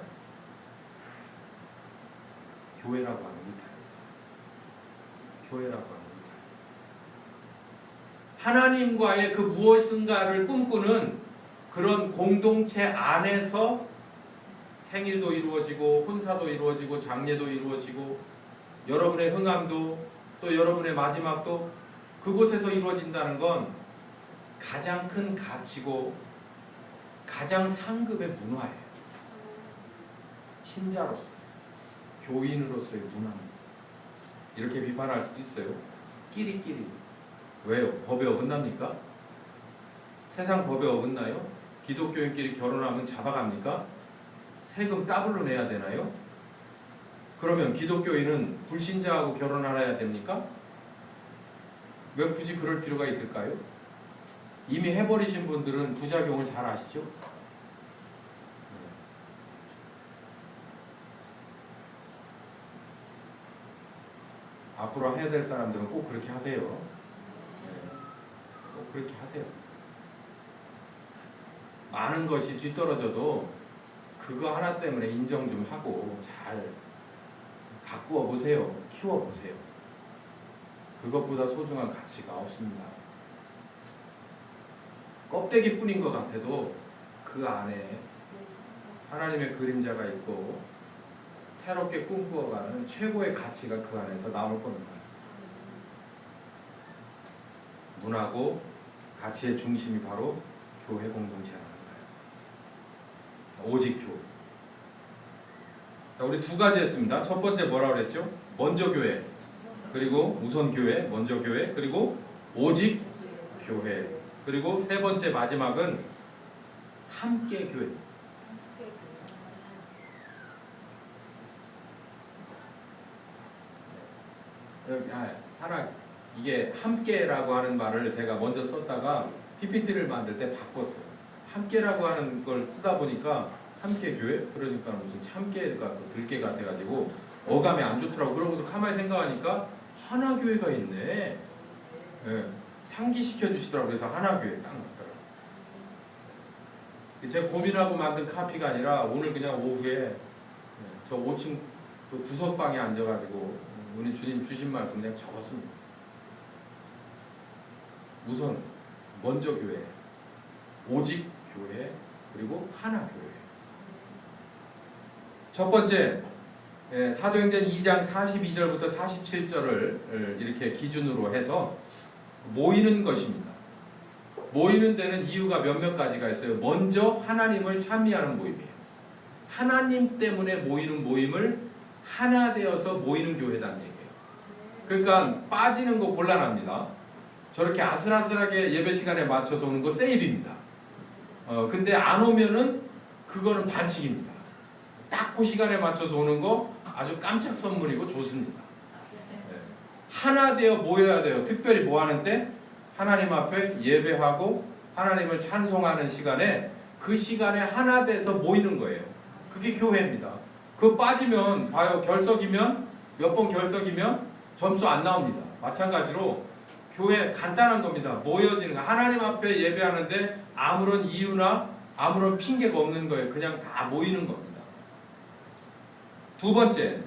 교회라고 하는 이탈이죠. 교회라고 하는 이탈. 하나님과의 그 무엇인가를 꿈꾸는 그런 공동체 안에서 생일도 이루어지고 혼사도 이루어지고 장례도 이루어지고 여러분의 흥함도 또 여러분의 마지막도 그곳에서 이루어진다는 건 가장 큰 가치고 가장 상급의 문화예요. 신자로서, 교인으로서의 문화입니다. 이렇게 비판할 수도 있어요. 끼리끼리. 왜요? 법에 어긋납니까? 세상 법에 어긋나요? 기독교인끼리 결혼하면 잡아갑니까? 세금 더블로 내야 되나요? 그러면 기독교인은 불신자하고 결혼하여야 됩니까? 왜 굳이 그럴 필요가 있을까요? 이미 해버리신 분들은 부작용을 잘 아시죠? 앞으로 해야 될 사람들은 꼭 그렇게 하세요. 꼭 그렇게 하세요. 많은 것이 뒤떨어져도 그거 하나 때문에 인정 좀 하고 잘 가꾸어 보세요. 키워 보세요. 그것보다 소중한 가치가 없습니다. 껍데기뿐인 것 같아도 그 안에 하나님의 그림자가 있고 새롭게 꿈꾸어가는 최고의 가치가 그 안에서 나올 겁니다. 문화고 가치의 중심이 바로 교회 공동체라는 거예요. 오직 교. 자, 우리 두 가지 했습니다. 첫 번째 뭐라고 그랬죠? 먼저 교회, 그리고 우선 교회, 먼저 교회, 그리고 오직 교회. 그리고 세 번째 마지막은 함께 교회. 하나 이게 함께라고 하는 말을 제가 먼저 썼다가 PPT를 만들 때 바꿨어요. 함께라고 하는 걸 쓰다 보니까 함께 교회? 그러니까 무슨 참깨가 들깨 같아가지고 어감이 안 좋더라고. 그러고서 가만히 생각하니까 하나교회가 있네. 네, 상기시켜 주시더라고요. 그래서 하나교회 딱 맞더라고요. 제가 고민하고 만든 카피가 아니라 오늘 그냥 오후에 저 5층 구석방에 앉아가지고 우리 주님 주신 말씀 그냥 적었습니다. 우선 먼저 교회, 오직 교회, 그리고 하나 교회. 첫 번째 사도행전 2장 42절부터 47절을 이렇게 기준으로 해서 모이는 것입니다. 모이는 데는 이유가 몇몇 가지가 있어요. 먼저 하나님을 찬미하는 모임이에요. 하나님 때문에 모이는 모임을 하나 되어서 모이는 교회라는 얘기예요. 그러니까 빠지는 거 곤란합니다. 저렇게 아슬아슬하게 예배 시간에 맞춰서 오는 거 세일입니다. 근데 안 오면은 그거는 반칙입니다. 딱 그 시간에 맞춰서 오는 거 아주 깜짝 선물이고 좋습니다. 하나 되어 모여야 돼요. 특별히 뭐 하는데 하나님 앞에 예배하고 하나님을 찬송하는 시간에 그 시간에 하나 돼서 모이는 거예요. 그게 교회입니다. 그거 빠지면 봐요. 결석이면 몇 번 결석이면 점수 안 나옵니다. 마찬가지로 교회 간단한 겁니다. 모여지는 거. 하나님 앞에 예배하는데 아무런 이유나 아무런 핑계가 없는 거예요. 그냥 다 모이는 겁니다. 두 번째,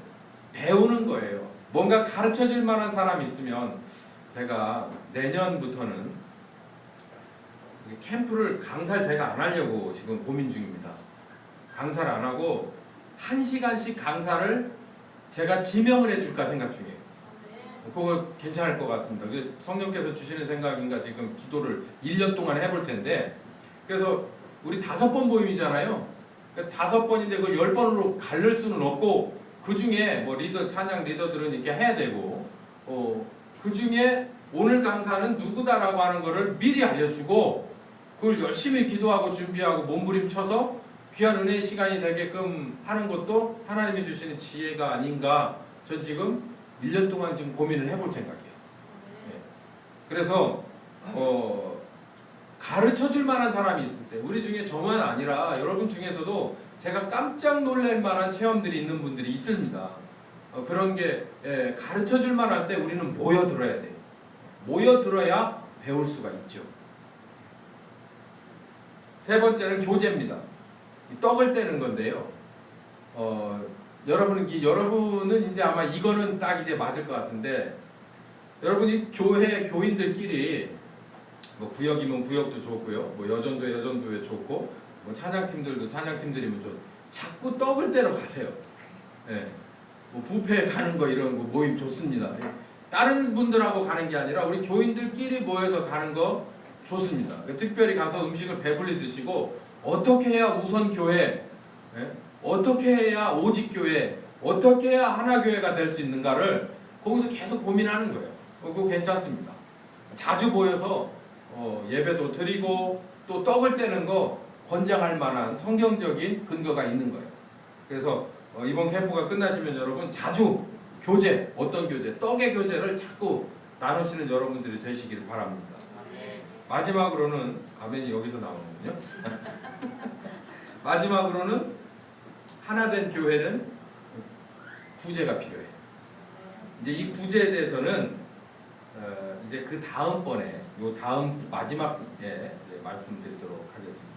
배우는 거예요. 뭔가 가르쳐 줄 만한 사람이 있으면 제가 내년부터는 캠프를 강사를 제가 안 하려고 지금 고민 중입니다. 강사를 안 하고 1시간씩 강사를 제가 지명을 해줄까 생각 중이에요. 그거 괜찮을 것 같습니다. 성령께서 주시는 생각인가 지금 기도를 1년 동안 해볼 텐데, 그래서 우리 5번 모임이잖아요. 5번인데 그걸 10번으로 가를 수는 없고, 그 중에 뭐 리더, 찬양 리더들은 이렇게 해야 되고, 그 중에 오늘 강사는 누구다라고 하는 거를 미리 알려주고, 그걸 열심히 기도하고 준비하고 몸부림쳐서 귀한 은혜의 시간이 되게끔 하는 것도 하나님이 주시는 지혜가 아닌가. 전 지금 1년 동안 지금 고민을 해볼 생각이에요. 그래서 가르쳐줄 만한 사람이 있을 때, 우리 중에 저만 아니라 여러분 중에서도 제가 깜짝 놀랄 만한 체험들이 있는 분들이 있습니다. 그런 게 가르쳐줄 만할 때 우리는 모여들어야 돼요. 모여들어야 배울 수가 있죠. 세 번째는 교제입니다. 떡을 떼는 건데요. 여러분은 이제 아마 이거는 딱 이제 맞을 것 같은데, 여러분이 교회 교인들끼리 뭐 구역이면 구역도 좋고요. 뭐 여전도에 좋고 뭐 찬양팀들도 찬양팀들이면 좋. 자꾸 떡을 떼러 가세요. 예. 뭐 뷔페에 가는 거 이런 거 모임 좋습니다. 다른 분들하고 가는 게 아니라 우리 교인들끼리 모여서 가는 거 좋습니다. 특별히 가서 음식을 배불리 드시고 어떻게 해야 우선 교회, 예? 어떻게 해야 오직 교회, 어떻게 해야 하나 교회가 될 수 있는가를 거기서 계속 고민하는 거예요. 그거 괜찮습니다. 자주 모여서 예배도 드리고 또 떡을 떼는 거 권장할 만한 성경적인 근거가 있는 거예요. 그래서 이번 캠프가 끝나시면 여러분 자주 교제, 어떤 교제, 떡의 교제를 자꾸 나누시는 여러분들이 되시기를 바랍니다. 마지막으로는 아멘이 여기서 나오는군요. 마지막으로는 하나된 교회는 구제가 필요해요. 이제 이 구제에 대해서는 이제 그 다음번에 요 다음 마지막에 말씀드리도록 하겠습니다.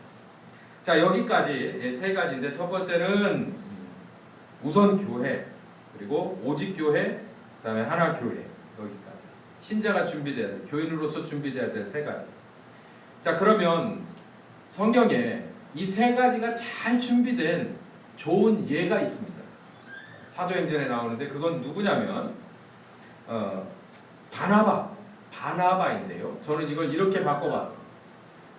자, 여기까지 세 가지인데 첫 번째는 우선 교회, 그리고 오직 교회, 그다음에 하나 교회, 여기까지 신자가 준비돼야 돼, 교인으로서 준비돼야 될 세 가지. 자, 그러면 성경에 이 세 가지가 잘 준비된 좋은 예가 있습니다. 사도행전에 나오는데 그건 누구냐면 바나바인데요. 저는 이걸 이렇게 바꿔봤어요.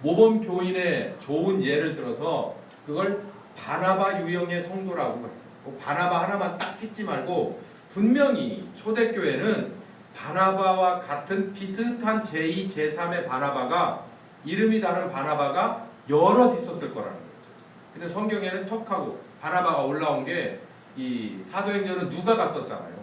모범 교인의 좋은 예를 들어서 그걸 바나바 유형의 성도라고 했어요. 바나바 하나만 딱 찍지 말고 분명히 초대교회는 바나바와 같은 비슷한 제2, 제3의 바나바가 이름이 다른 바나바가 여럿 있었을 거라는 거죠. 근데 성경에는 턱하고 바나바가 올라온 게 이 사도행전은 누가가 썼잖아요.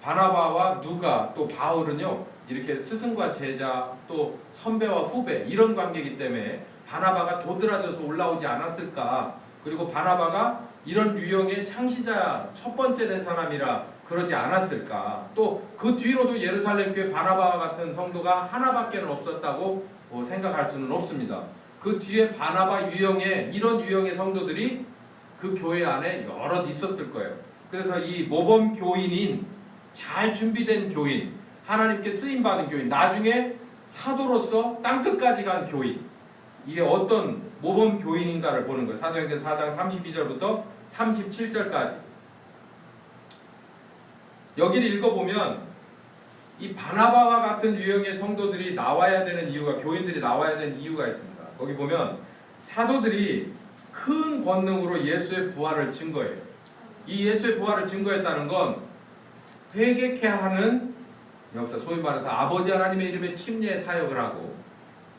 바나바와 누가 또 바울은요 이렇게 스승과 제자 또 선배와 후배 이런 관계이기 때문에 바나바가 도드라져서 올라오지 않았을까. 그리고 바나바가 이런 유형의 창시자 첫 번째 된 사람이라 그러지 않았을까. 또 그 뒤로도 예루살렘 교회 바나바와 같은 성도가 하나밖에는 없었다고 생각할 수는 없습니다. 그 뒤에 바나바 유형의 이런 유형의 성도들이 그 교회 안에 여럿 있었을 거예요. 그래서 이 모범 교인인 잘 준비된 교인, 하나님께 쓰임 받은 교인, 나중에 사도로서 땅끝까지 간 교인, 이게 어떤 모범 교인인가를 보는 거예요. 사도행전 4장 32절부터 37절까지. 여기를 읽어보면 이 바나바와 같은 유형의 성도들이 나와야 되는 이유가, 교인들이 나와야 되는 이유가 있습니다. 거기 보면 사도들이 큰 권능으로 예수의 부활을 증거해요. 이 예수의 부활을 증거했다는 건 회개케 하는 역사, 소위 말해서 아버지 하나님의 이름에 침례 사역을 하고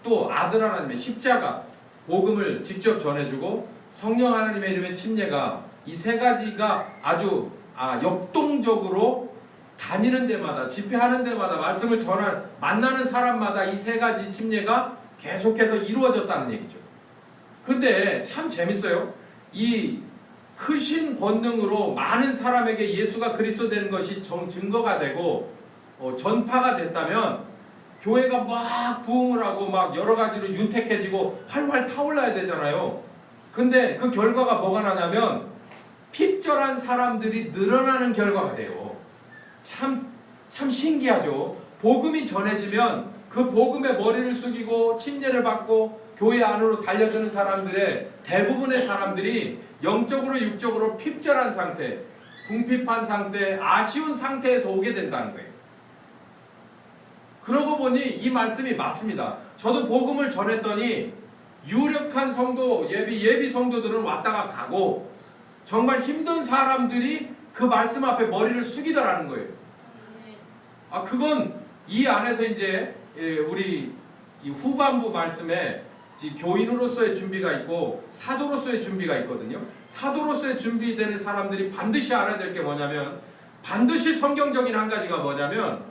또 아들 하나님의 십자가 복음을 직접 전해주고 성령 하나님의 이름의 침례가 이 세 가지가 아주 역동적으로 다니는 데마다 집회하는 데마다 말씀을 만나는 사람마다 이 세 가지 침례가 계속해서 이루어졌다는 얘기죠. 근데 참 재밌어요. 이 크신 권능으로 많은 사람에게 예수가 그리스도 되는 것이 증거가 되고 전파가 됐다면 교회가 막 부흥을 하고 막 여러 가지로 윤택해지고 활활 타올라야 되잖아요. 근데 그 결과가 뭐가 나냐면 핍절한 사람들이 늘어나는 결과가 돼요. 참 신기하죠. 복음이 전해지면 그 복음의 머리를 숙이고 침례를 받고 교회 안으로 달려드는 사람들의 대부분의 사람들이 영적으로 육적으로 핍절한 상태, 궁핍한 상태, 아쉬운 상태에서 오게 된다는 거예요. 그러고 보니 이 말씀이 맞습니다. 저도 복음을 전했더니 유력한 성도, 예비 성도들은 왔다가 가고 정말 힘든 사람들이 그 말씀 앞에 머리를 숙이더라는 거예요. 그건 이 안에서 이제 우리 이 후반부 말씀에 교인으로서의 준비가 있고 사도로서의 준비가 있거든요. 사도로서의 준비되는 사람들이 반드시 알아야 될 게 뭐냐면, 반드시 성경적인 한 가지가 뭐냐면,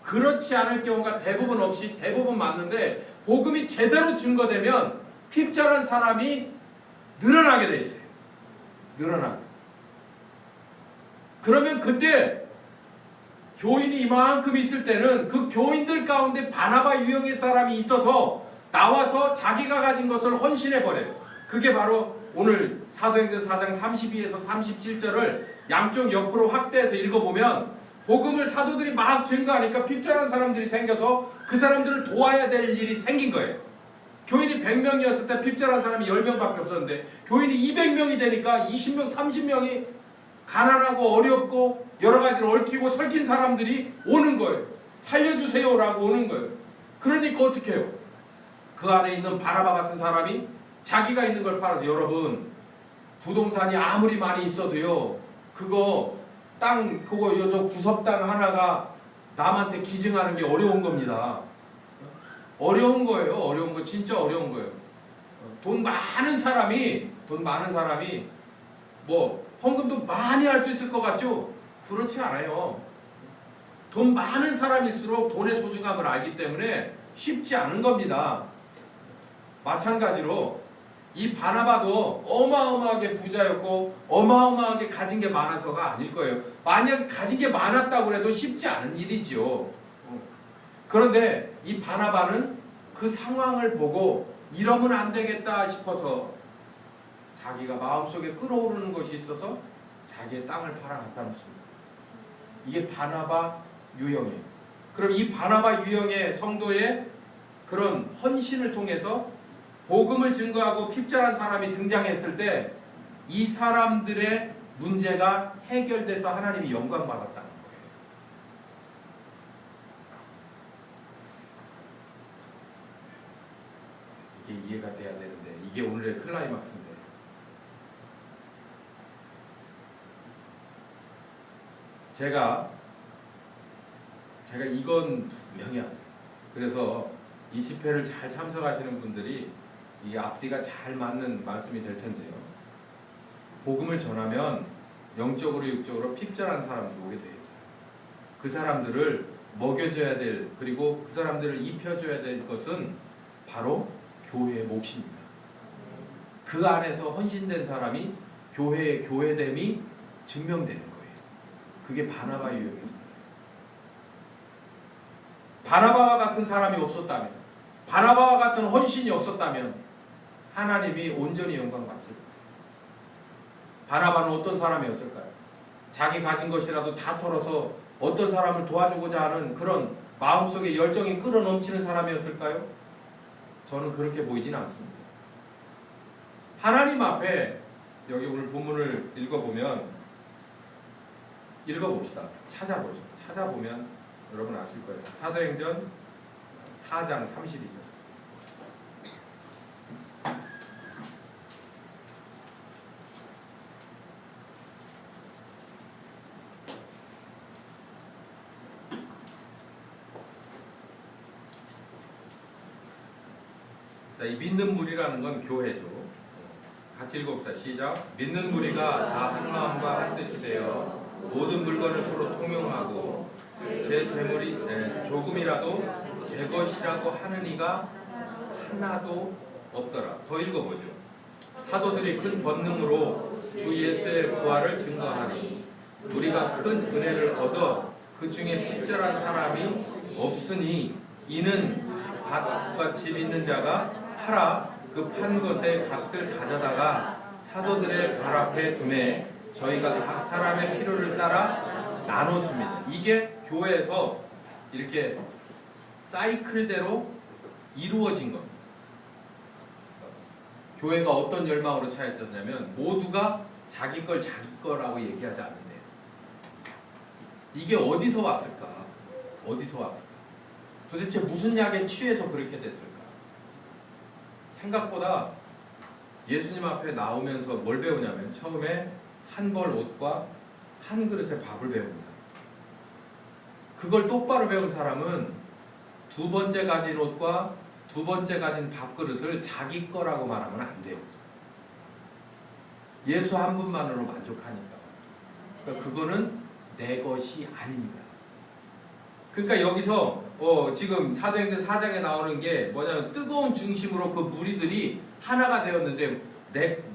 그렇지 않을 경우가 대부분 없이 대부분 맞는데 복음이 제대로 증거되면 핍절한 사람이 늘어나게 돼 있어요. 늘어나게. 그러면 그때 교인이 이만큼 있을 때는 그 교인들 가운데 바나바 유형의 사람이 있어서 나와서 자기가 가진 것을 헌신해 버려요. 그게 바로 오늘 사도행전 4장 32에서 37절을 양쪽 옆으로 확대해서 읽어보면 복음을 사도들이 막 증거하니까 핍절한 사람들이 생겨서 그 사람들을 도와야 될 일이 생긴 거예요. 교인이 100명이었을 때 핍절한 사람이 10명밖에 없었는데 교인이 200명이 되니까 20명, 30명이 가난하고 어렵고 여러 가지로 얽히고 설킨 사람들이 오는 거예요. 살려주세요라고 오는 거예요. 그러니까 어떻게 해요? 그 안에 있는 바나바 같은 사람이 자기가 있는 걸 팔아서, 여러분 부동산이 아무리 많이 있어도요, 그거 땅, 그거 저 구석당 하나가 남한테 기증하는 게 어려운 겁니다. 어려운 거예요. 어려운 거, 진짜 어려운 거예요. 돈 많은 사람이 뭐 헌금도 많이 할 수 있을 것 같죠? 그렇지 않아요. 돈 많은 사람일수록 돈의 소중함을 알기 때문에 쉽지 않은 겁니다. 마찬가지로 이 바나바도 어마어마하게 부자였고 어마어마하게 가진 게 많아서가 아닐 거예요. 만약 가진 게 많았다고 해도 쉽지 않은 일이죠. 그런데 이 바나바는 그 상황을 보고 이러면 안 되겠다 싶어서 자기가 마음속에 끓어오르는 것이 있어서 자기의 땅을 팔아 갖다 놓습니다. 이게 바나바 유형이에요. 그럼 이 바나바 유형의 성도의 그런 헌신을 통해서 복음을 증거하고 핍절한 사람이 등장했을 때 이 사람들의 문제가 해결돼서 하나님이 영광 받았다는 거예요. 이게 이해가 돼야 되는데 이게 오늘의 클라이막스인데, 제가 이건 분명히 합니다. 그래서 이 집회를 잘 참석하시는 분들이 이게 앞뒤가 잘 맞는 말씀이 될 텐데요. 복음을 전하면 영적으로 육적으로 핍절한 사람들이 오게 되어 있어요. 그 사람들을 먹여줘야 될, 그리고 그 사람들을 입혀줘야 될 것은 바로 교회의 몫입니다. 그 안에서 헌신된 사람이 교회의 교회됨이 증명되는 거예요. 그게 바나바 유형의 성도예요. 바나바와 같은 사람이 없었다면, 바나바와 같은 헌신이 없었다면 하나님이 온전히 영광 받지 못해요. 바나바는 어떤 사람이었을까요? 자기 가진 것이라도 다 털어서 어떤 사람을 도와주고자 하는 그런 마음속에 열정이 끌어넘치는 사람이었을까요? 저는 그렇게 보이진 않습니다. 하나님 앞에, 여기 오늘 본문을 읽어봅시다. 찾아보면 여러분 아실 거예요. 사도행전 4장 32절. 자, 이 믿는 무리라는 건 교회죠. 같이 읽어봅시다. 시작. 믿는 무리가 다 한 마음과 한 뜻이 되어 모든 물건을 서로 통용하고 제 재물이 조금이라도 제 것이라고 하는 이가 하나도 없더라. 더 읽어보죠. 사도들이 큰 권능으로 주 예수의 부활을 증거하니 우리가 큰 은혜를 얻어 그 중에 핍절한 사람이 없으니 이는 밭과 집 있는 자가 팔아 그 판 것의 값을 가져다가 사도들의 발 앞에 두매 저희가 각 사람의 필요를 따라 나눠줍니다. 이게 교회에서 이렇게 사이클대로 이루어진 겁니다. 교회가 어떤 열망으로 차였냐면 모두가 자기 걸 자기 거라고 얘기하지 않는데요. 이게 어디서 왔을까? 도대체 무슨 약에 취해서 그렇게 됐을까? 생각보다 예수님 앞에 나오면서 뭘 배우냐면 처음에 한 벌 옷과 한 그릇의 밥을 배웁니다. 그걸 똑바로 배운 사람은 두 번째 가진 옷과 두 번째 가진 밥그릇을 자기 거라고 말하면 안 돼요. 예수 한 분만으로 만족하니까. 그러니까 그거는 내 것이 아닙니다. 그러니까 여기서 지금 사도행전 4장에 나오는 게 뭐냐면 뜨거운 중심으로 그 무리들이 하나가 되었는데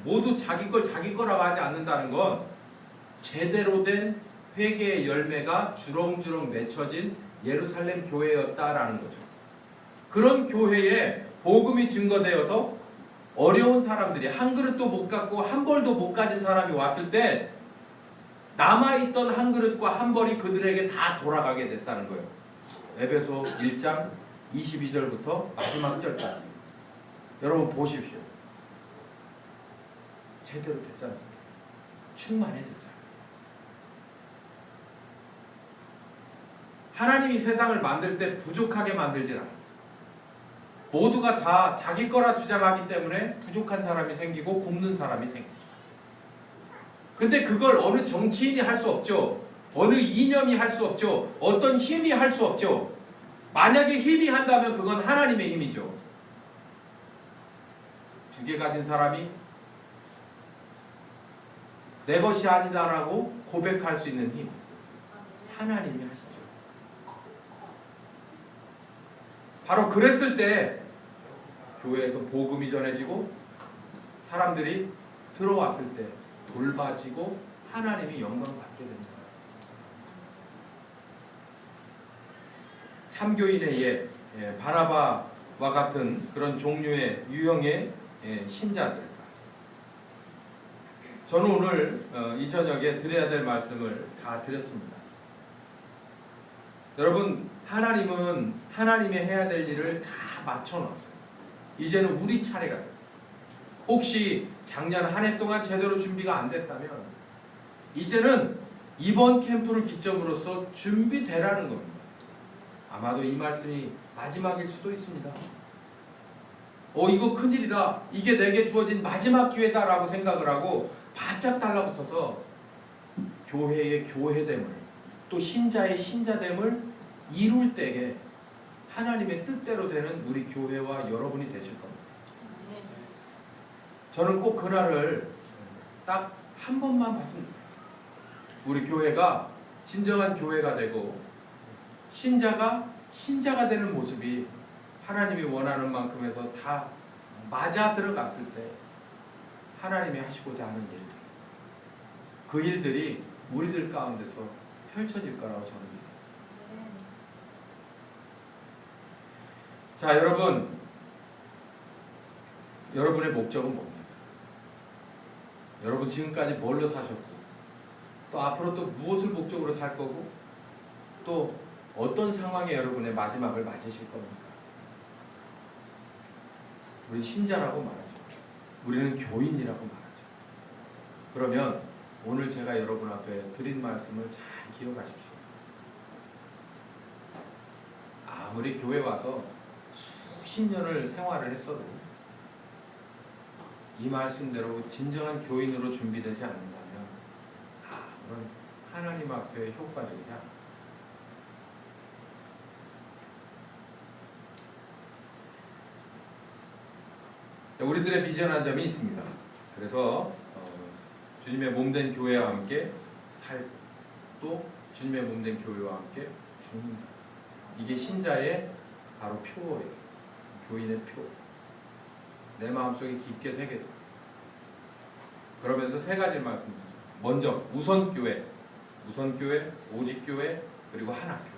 모두 자기 걸 자기 거라고 하지 않는다는 건 제대로 된 회개의 열매가 주렁주렁 맺혀진 예루살렘 교회였다라는 거죠. 그런 교회에 복음이 증거되어서 어려운 사람들이 한 그릇도 못 갖고 한 벌도 못 가진 사람이 왔을 때 남아있던 한 그릇과 한 벌이 그들에게 다 돌아가게 됐다는 거예요. 에베소 1장 22절부터 마지막 절까지. 여러분 보십시오. 제대로 됐지 않습니까? 충만해졌잖아요. 하나님이 세상을 만들 때 부족하게 만들질 않아요. 모두가 다 자기 거라 주장하기 때문에 부족한 사람이 생기고 굶는 사람이 생기죠. 근데 그걸 어느 정치인이 할 수 없죠. 어느 이념이 할 수 없죠. 어떤 힘이 할 수 없죠. 만약에 힘이 한다면 그건 하나님의 힘이죠. 2개 가진 사람이 내 것이 아니다라고 고백할 수 있는 힘, 하나님이 하시죠. 바로 그랬을 때 교회에서 복음이 전해지고 사람들이 들어왔을 때 돌봐지고 하나님이 영광 받게 됩니다. 참교인의 옛, 바나바와 같은 그런 종류의 유형의 신자들. 저는 오늘 이 저녁에 드려야 될 말씀을 다 드렸습니다. 여러분, 하나님은 하나님이 해야 될 일을 다 맞춰놨어요. 이제는 우리 차례가 됐어요. 혹시 작년 한 해 동안 제대로 준비가 안 됐다면 이제는 이번 캠프를 기점으로써 준비되라는 겁니다. 아마도 이 말씀이 마지막일 수도 있습니다. 이거 큰일이다. 이게 내게 주어진 마지막 기회다라고 생각을 하고 바짝 달라붙어서 교회의 교회됨을 또 신자의 신자됨을 이룰 때에 하나님의 뜻대로 되는 우리 교회와 여러분이 되실 겁니다. 저는 꼭 그날을 딱 한 번만 봤으면 좋겠어요. 우리 교회가 진정한 교회가 되고 신자가 되는 모습이 하나님이 원하는 만큼에서 다 맞아 들어갔을 때 하나님이 하시고자 하는 일들, 그 일들이 우리들 가운데서 펼쳐질 거라고 저는 믿어요. 자, 여러분의 목적은 뭡니까? 여러분 지금까지 뭘로 사셨고 또 앞으로 또 무엇을 목적으로 살 거고 또 어떤 상황에 여러분의 마지막을 맞으실 겁니까? 우리 신자라고 말하죠. 우리는 교인이라고 말하죠. 그러면 오늘 제가 여러분 앞에 드린 말씀을 잘 기억하십시오. 아무리 교회 와서 수십 년을 생활을 했어도 이 말씀대로 진정한 교인으로 준비되지 않는다면 아무런 하나님 앞에 효과적이지 않아요. 우리들의 비전한 점이 있습니다. 그래서 주님의 몸된 교회와 함께 살고 또 주님의 몸된 교회와 함께 죽는다. 이게 신자의 바로 표예요. 교인의 표. 내 마음속에 깊게 새겨져. 그러면서 세 가지 말씀드렸어요. 먼저 우선교회, 오직교회, 그리고 하나교회.